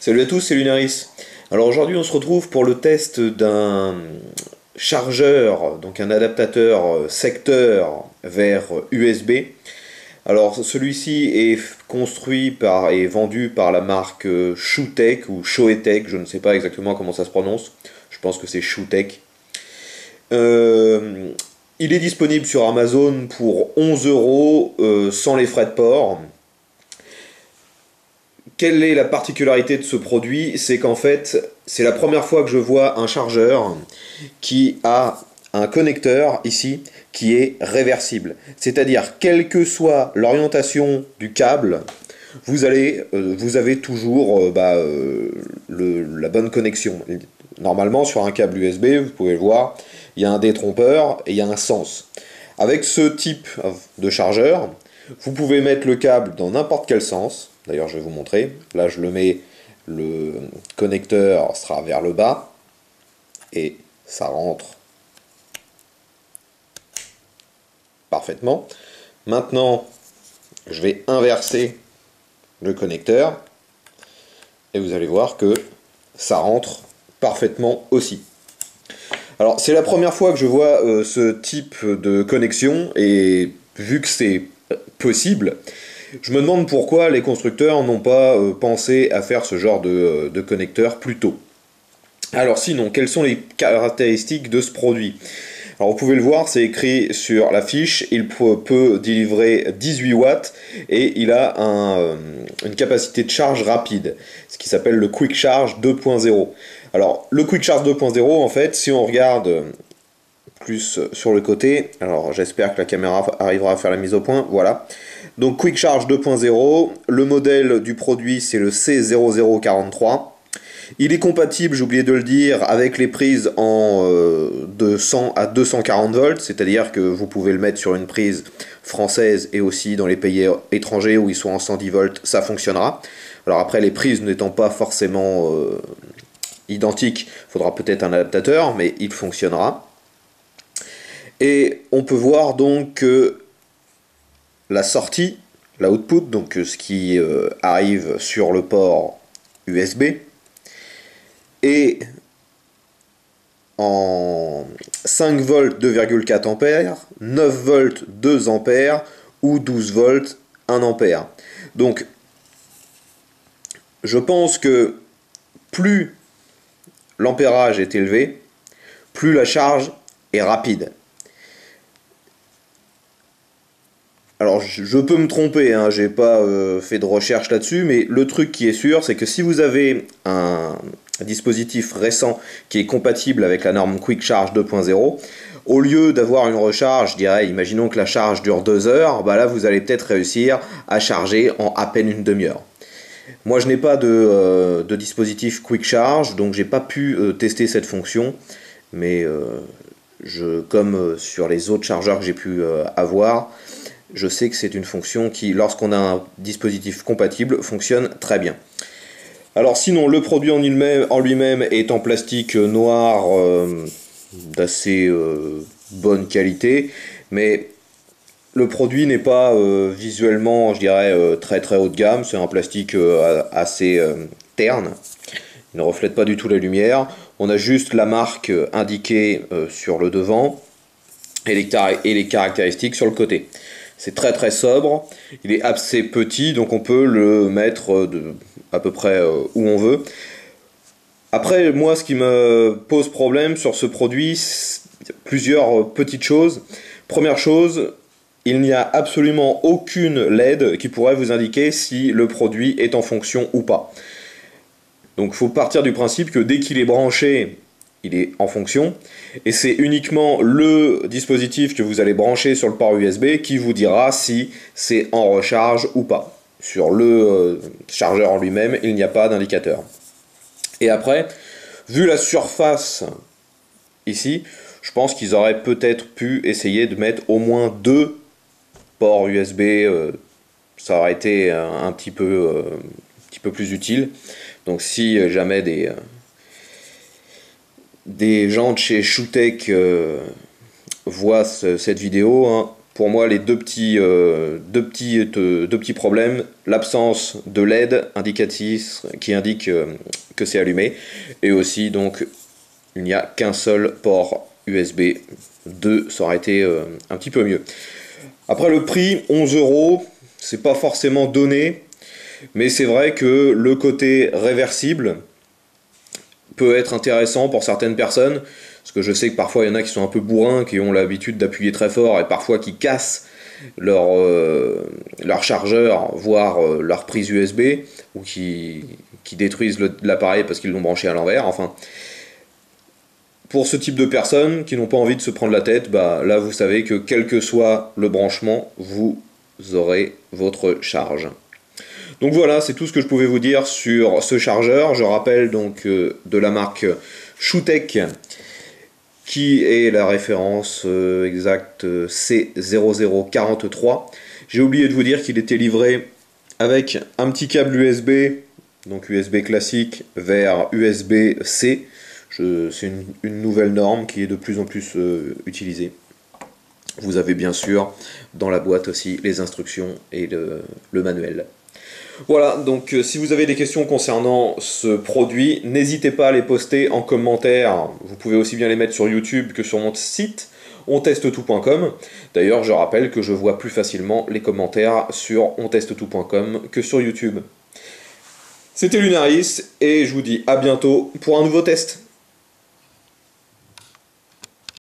Salut à tous, c'est Lunaris. Alors aujourd'hui on se retrouve pour le test d'un chargeur, donc un adaptateur secteur vers USB. Alors celui-ci est construit et vendu par la marque Shootech ou Shoetech, je ne sais pas exactement comment ça se prononce, je pense que c'est Shootech. Il est disponible sur Amazon pour 11 euros sans les frais de port. Quelle est la particularité de ce produit? C'est qu'en fait, c'est la première fois que je vois un chargeur qui a un connecteur ici qui est réversible. C'est-à-dire, quelle que soit l'orientation du câble, vous avez toujours la bonne connexion. Normalement, sur un câble USB, vous pouvez le voir, il y a un détrompeur et il y a un sens. Avec ce type de chargeur, vous pouvez mettre le câble dans n'importe quel sens. D'ailleurs, je vais vous montrer. Là, je le mets, le connecteur sera vers le bas et ça rentre parfaitement. Maintenant, je vais inverser le connecteur et vous allez voir que ça rentre parfaitement aussi. Alors, c'est la première fois que je vois ce type de connexion et vu que c'est possible, je me demande pourquoi les constructeurs n'ont pas pensé à faire ce genre de connecteur plus tôt. Alors sinon, quelles sont les caractéristiques de ce produit? Alors vous pouvez le voir, c'est écrit sur la fiche, il peut délivrer 18 watts et il a une capacité de charge rapide, ce qui s'appelle le Quick Charge 2.0. Alors le Quick Charge 2.0, en fait, si on regarde plus sur le côté, alors j'espère que la caméra arrivera à faire la mise au point, voilà. Donc Quick Charge 2.0, le modèle du produit c'est le C0043. Il est compatible, j'ai oublié de le dire, avec les prises de 100 à 240 volts, c'est-à-dire que vous pouvez le mettre sur une prise française et aussi dans les pays étrangers où ils sont en 110 volts, ça fonctionnera. Alors après, les prises n'étant pas forcément identiques, il faudra peut-être un adaptateur, mais il fonctionnera. Et on peut voir donc que la sortie, l'output, donc ce qui arrive sur le port USB, est en 5 volts 2,4 ampères, 9 volts 2 ampères ou 12 volts 1 ampère. Donc je pense que plus l'ampérage est élevé, plus la charge est rapide. Alors je peux me tromper, hein, j'ai pas fait de recherche là-dessus, mais le truc qui est sûr, c'est que si vous avez un dispositif récent qui est compatible avec la norme Quick Charge 2.0, au lieu d'avoir une recharge, je dirais, imaginons que la charge dure 2 heures, bah là vous allez peut-être réussir à charger en à peine une demi-heure. Moi je n'ai pas de dispositif Quick Charge, donc j'ai pas pu tester cette fonction, mais comme sur les autres chargeurs que j'ai pu avoir, je sais que c'est une fonction qui, lorsqu'on a un dispositif compatible, fonctionne très bien. Alors sinon, le produit en lui-même est en plastique noir d'assez bonne qualité, mais le produit n'est pas visuellement, je dirais, très très haut de gamme. C'est un plastique assez terne, il ne reflète pas du tout la lumière. On a juste la marque indiquée sur le devant et les caractéristiques sur le côté. C'est très très sobre, il est assez petit, donc on peut le mettre à peu près où on veut. Après, moi, ce qui me pose problème sur ce produit, c'est plusieurs petites choses. Première chose, il n'y a absolument aucune LED qui pourrait vous indiquer si le produit est en fonction ou pas. Donc il faut partir du principe que dès qu'il est branché, il est en fonction, et c'est uniquement le dispositif que vous allez brancher sur le port USB qui vous dira si c'est en recharge ou pas. Sur le chargeur en lui-même, il n'y a pas d'indicateur. Et après, vu la surface ici, je pense qu'ils auraient peut-être pu essayer de mettre au moins 2 ports USB, ça aurait été un petit peu plus utile. Donc si jamais des gens de chez Shootech voient cette vidéo, hein, pour moi les deux petits problèmes, l'absence de LED indicatif qui indique que c'est allumé, et aussi donc il n'y a qu'un seul port USB. 2, ça aurait été un petit peu mieux. Après le prix, 11 €, c'est pas forcément donné, mais c'est vrai que le côté réversible peut être intéressant pour certaines personnes, parce que je sais que parfois il y en a qui sont un peu bourrins, qui ont l'habitude d'appuyer très fort et parfois qui cassent leur chargeur, voire leur prise USB, ou qui détruisent l'appareil parce qu'ils l'ont branché à l'envers. Enfin, pour ce type de personnes qui n'ont pas envie de se prendre la tête, bah, là vous savez que quel que soit le branchement, vous aurez votre charge. Donc voilà, c'est tout ce que je pouvais vous dire sur ce chargeur. Je rappelle donc de la marque Shutech, qui est la référence exacte C0043. J'ai oublié de vous dire qu'il était livré avec un petit câble USB, donc USB classique vers USB-C. C'est une nouvelle norme qui est de plus en plus utilisée. Vous avez bien sûr dans la boîte aussi les instructions et le manuel. Voilà, donc si vous avez des questions concernant ce produit, n'hésitez pas à les poster en commentaire. Vous pouvez aussi bien les mettre sur YouTube que sur mon site ontestetout.com. D'ailleurs, je rappelle que je vois plus facilement les commentaires sur ontestetout.com que sur YouTube. C'était Lunaris et je vous dis à bientôt pour un nouveau test.